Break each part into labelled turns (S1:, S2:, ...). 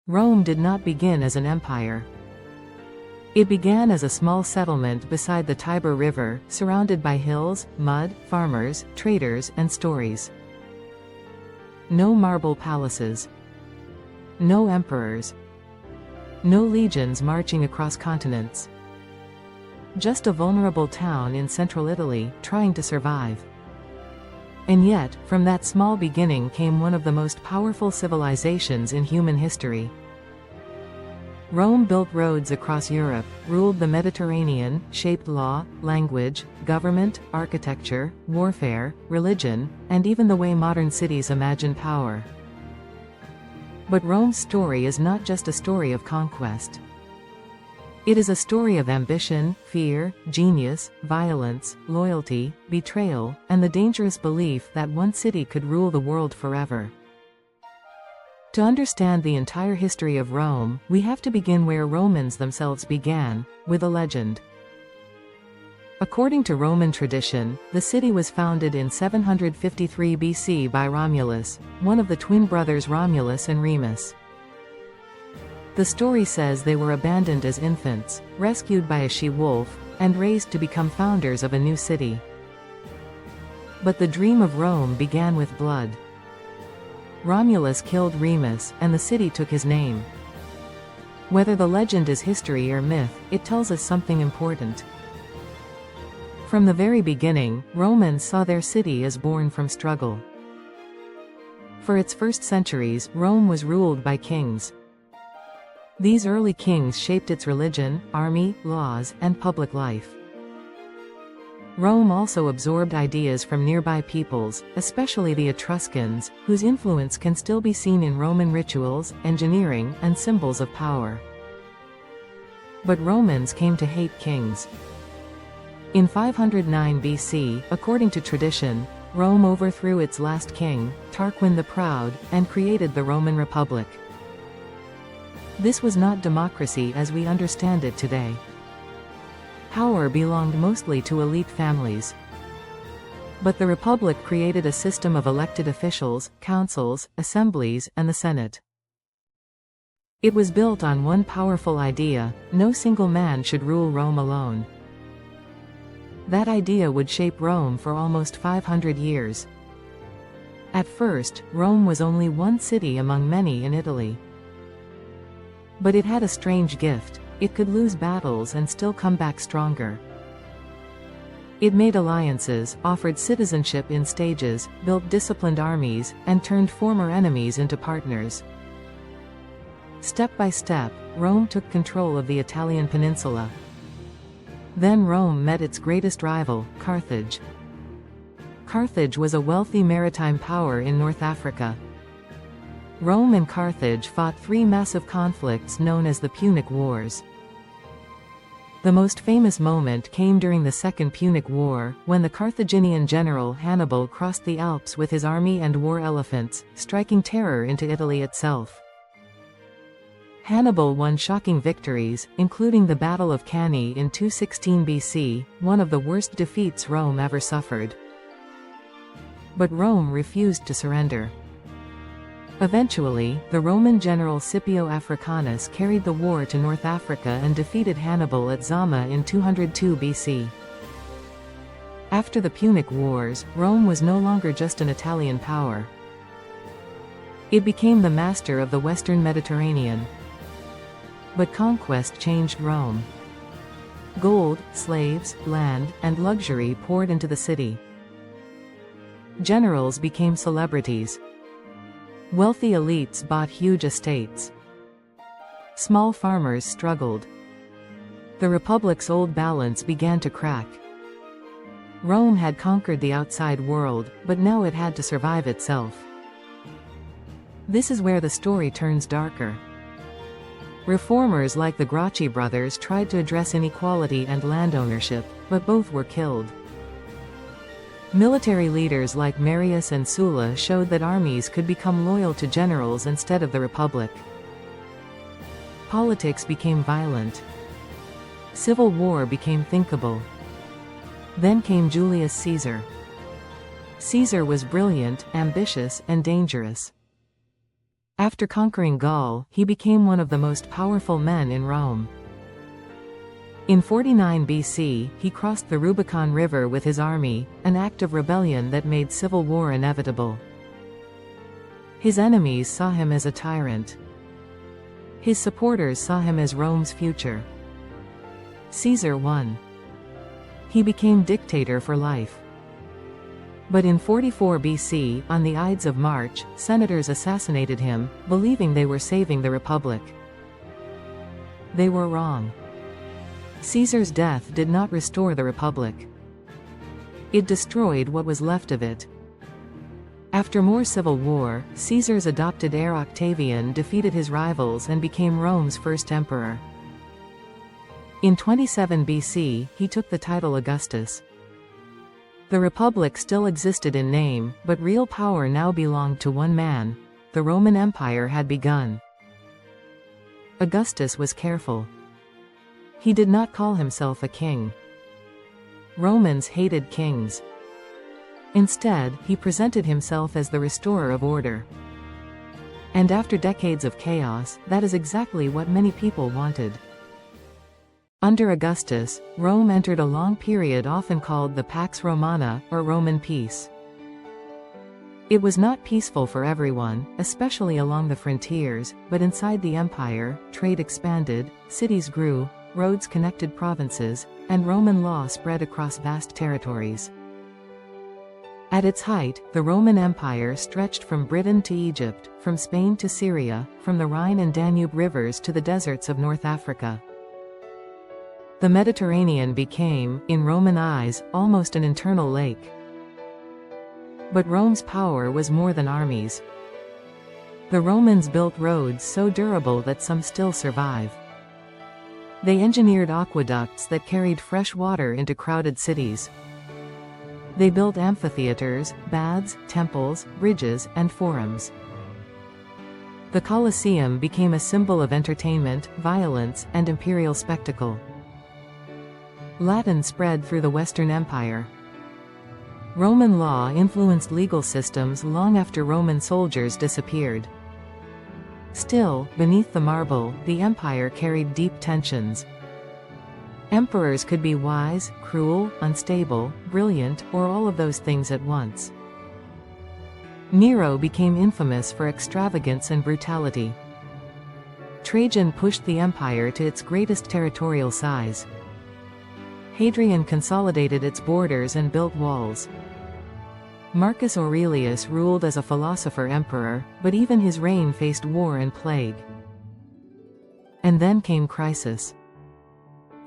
S1: Rome did not begin as an empire. It began as a small settlement beside the Tiber River, surrounded by hills, mud, farmers, traders, and stories. No marble palaces. No emperors. No legions marching across continents. Just a vulnerable town in central Italy, trying to survive. And yet, from that small beginning came one of the most powerful civilizations in human history. Rome built roads across Europe, ruled the Mediterranean, shaped law, language, government, architecture, warfare, religion, and even the way modern cities imagine power. But Rome's story is not just a story of conquest. It is a story of ambition, fear, genius, violence, loyalty, betrayal, and the dangerous belief that one city could rule the world forever. To understand the entire history of Rome, we have to begin where Romans themselves began, with a legend. According to Roman tradition, the city was founded in 753 BC by Romulus, one of the twin brothers Romulus and Remus. The story says they were abandoned as infants, rescued by a she-wolf, and raised to become founders of a new city. But the dream of Rome began with blood. Romulus killed Remus, and the city took his name. Whether the legend is history or myth, it tells us something important. From the very beginning, Romans saw their city as born from struggle. For its first centuries, Rome was ruled by kings. These early kings shaped its religion, army, laws, and public life. Rome also absorbed ideas from nearby peoples, especially the Etruscans, whose influence can still be seen in Roman rituals, engineering, and symbols of power. But Romans came to hate kings. In 509 BC, according to tradition, Rome overthrew its last king, Tarquin the Proud, and created the Roman Republic. This was not democracy as we understand it today. Power belonged mostly to elite families. But the Republic created a system of elected officials, councils, assemblies, and the Senate. It was built on one powerful idea: no single man should rule Rome alone. That idea would shape Rome for almost 500 years. At first, Rome was only one city among many in Italy. But it had a strange gift: it could lose battles and still come back stronger. It made alliances, offered citizenship in stages, built disciplined armies, and turned former enemies into partners. Step by step, Rome took control of the Italian peninsula. Then Rome met its greatest rival, Carthage. Carthage was a wealthy maritime power in North Africa. Rome and Carthage fought three massive conflicts known as the Punic Wars. The most famous moment came during the Second Punic War, when the Carthaginian general Hannibal crossed the Alps with his army and war elephants, striking terror into Italy itself. Hannibal won shocking victories, including the Battle of Cannae in 216 BC, one of the worst defeats Rome ever suffered. But Rome refused to surrender. Eventually, the Roman general Scipio Africanus carried the war to North Africa and defeated Hannibal at Zama in 202 BC. After the Punic Wars, Rome was no longer just an Italian power. It became the master of the Western Mediterranean. But conquest changed Rome. Gold, slaves, land, and luxury poured into the city. Generals became celebrities. Wealthy elites bought huge estates. Small farmers struggled. The Republic's old balance began to crack. Rome had conquered the outside world, but now it had to survive itself. This is where the story turns darker. Reformers like the Gracchi brothers tried to address inequality and land ownership, but both were killed. Military leaders like Marius and Sulla showed that armies could become loyal to generals instead of the Republic. Politics became violent. Civil war became thinkable. Then came Julius Caesar. Caesar was brilliant, ambitious, and dangerous. After conquering Gaul, he became one of the most powerful men in Rome. In 49 BC, he crossed the Rubicon River with his army, an act of rebellion that made civil war inevitable. His enemies saw him as a tyrant. His supporters saw him as Rome's future. Caesar won. He became dictator for life. But in 44 BC, on the Ides of March, senators assassinated him, believing they were saving the Republic. They were wrong. Caesar's death did not restore the Republic. It destroyed what was left of it. After more civil war, Caesar's adopted heir Octavian defeated his rivals and became Rome's first emperor. In 27 BC, he took the title Augustus. The Republic still existed in name, but real power now belonged to one man. The Roman Empire had begun. Augustus was careful. He did not call himself a king. Romans hated kings. Instead, he presented himself as the restorer of order. And after decades of chaos, that is exactly what many people wanted. Under Augustus, Rome entered a long period often called the Pax Romana, or Roman peace. It was not peaceful for everyone, especially along the frontiers, but inside the empire, trade expanded, cities grew, roads connected provinces, and Roman law spread across vast territories. At its height, the Roman Empire stretched from Britain to Egypt, from Spain to Syria, from the Rhine and Danube rivers to the deserts of North Africa. The Mediterranean became, in Roman eyes, almost an internal lake. But Rome's power was more than armies. The Romans built roads so durable that some still survive. They engineered aqueducts that carried fresh water into crowded cities. They built amphitheaters, baths, temples, bridges, and forums. The Colosseum became a symbol of entertainment, violence, and imperial spectacle. Latin spread through the Western Empire. Roman law influenced legal systems long after Roman soldiers disappeared. Still, beneath the marble, the empire carried deep tensions. Emperors could be wise, cruel, unstable, brilliant, or all of those things at once. Nero became infamous for extravagance and brutality. Trajan pushed the empire to its greatest territorial size. Hadrian consolidated its borders and built walls. Marcus Aurelius ruled as a philosopher-emperor, but even his reign faced war and plague. And then came crisis.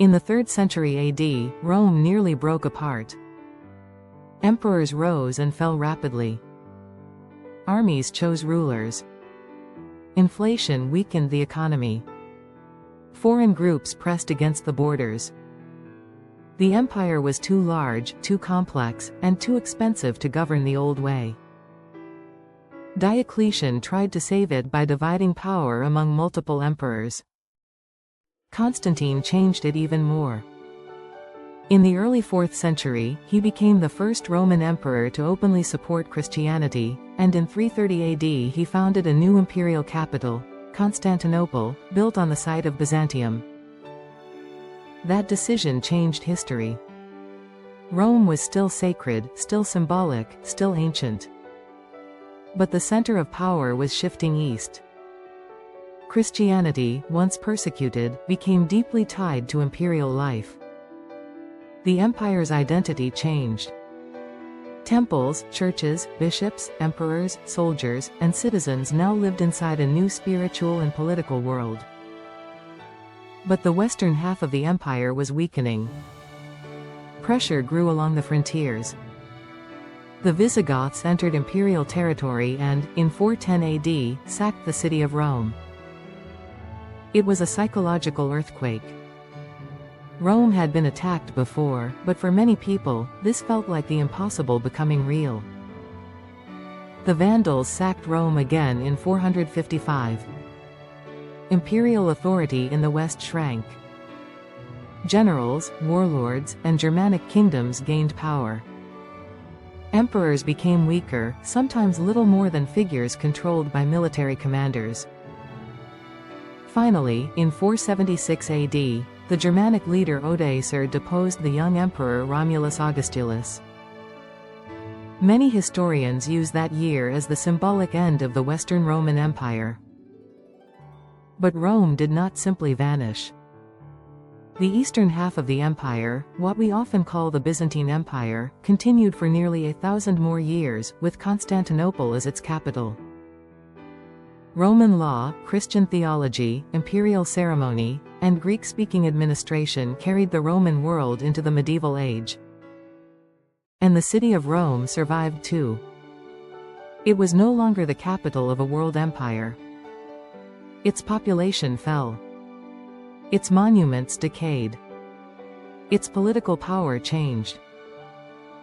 S1: In the 3rd century AD, Rome nearly broke apart. Emperors rose and fell rapidly. Armies chose rulers. Inflation weakened the economy. Foreign groups pressed against the borders. The empire was too large, too complex, and too expensive to govern the old way. Diocletian tried to save it by dividing power among multiple emperors. Constantine changed it even more. In the early 4th century, he became the first Roman emperor to openly support Christianity, and in 330 AD he founded a new imperial capital, Constantinople, built on the site of Byzantium. That decision changed history. Rome was still sacred, still symbolic, still ancient. But the center of power was shifting east. Christianity, once persecuted, became deeply tied to imperial life. The empire's identity changed. Temples, churches, bishops, emperors, soldiers, and citizens now lived inside a new spiritual and political world. But the western half of the empire was weakening. Pressure grew along the frontiers. The Visigoths entered imperial territory and, in 410 AD, sacked the city of Rome. It was a psychological earthquake. Rome had been attacked before, but for many people, this felt like the impossible becoming real. The Vandals sacked Rome again in 455. Imperial authority in the west shrank. Generals, warlords, and Germanic kingdoms gained power. Emperors became weaker, sometimes little more than figures controlled by military commanders. Finally, in 476 AD, the Germanic leader Odoacer deposed the young emperor Romulus Augustulus. Many historians use that year as the symbolic end of the Western Roman Empire. But Rome did not simply vanish. The eastern half of the empire, what we often call the Byzantine Empire, continued for nearly 1,000 more years, with Constantinople as its capital. Roman law, Christian theology, imperial ceremony, and Greek-speaking administration carried the Roman world into the medieval age. And the city of Rome survived too. It was no longer the capital of a world empire. Its population fell. Its monuments decayed. Its political power changed.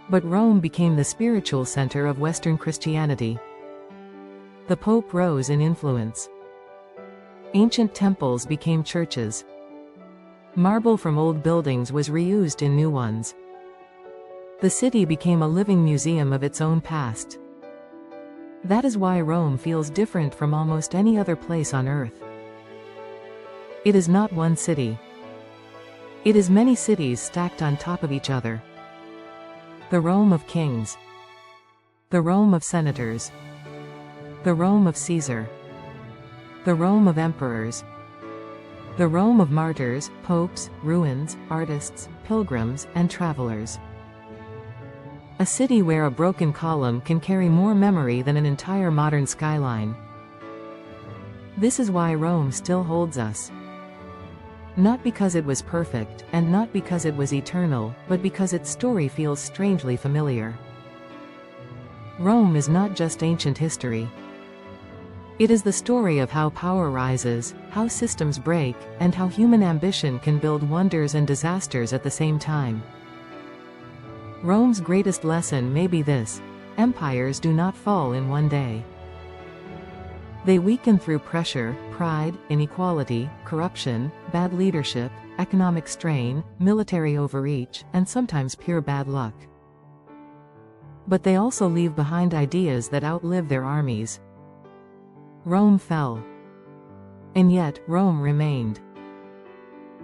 S1: But Rome became the spiritual center of Western Christianity. The Pope rose in influence. Ancient temples became churches. Marble from old buildings was reused in new ones. The city became a living museum of its own past. That is why Rome feels different from almost any other place on earth. It is not one city. It is many cities stacked on top of each other. The Rome of kings. The Rome of senators. The Rome of Caesar. The Rome of emperors. The Rome of martyrs, popes, ruins, artists, pilgrims, and travelers. A city where a broken column can carry more memory than an entire modern skyline. This is why Rome still holds us. Not because it was perfect, and not because it was eternal, but because its story feels strangely familiar. Rome is not just ancient history. It is the story of how power rises, how systems break, and how human ambition can build wonders and disasters at the same time. Rome's greatest lesson may be this: empires do not fall in one day. They weaken through pressure, pride, inequality, corruption, bad leadership, economic strain, military overreach, and sometimes pure bad luck. But they also leave behind ideas that outlive their armies. Rome fell. And yet, Rome remained.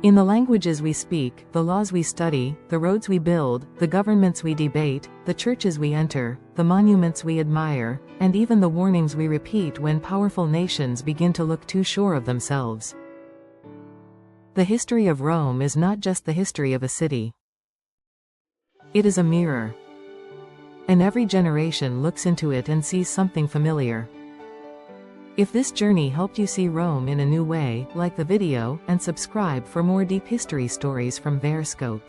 S1: In the languages we speak, the laws we study, the roads we build, the governments we debate, the churches we enter, the monuments we admire, and even the warnings we repeat when powerful nations begin to look too sure of themselves. The history of Rome is not just the history of a city. It is a mirror. And every generation looks into it and sees something familiar. If this journey helped you see Rome in a new way, like the video, and subscribe for more deep history stories from Verscope.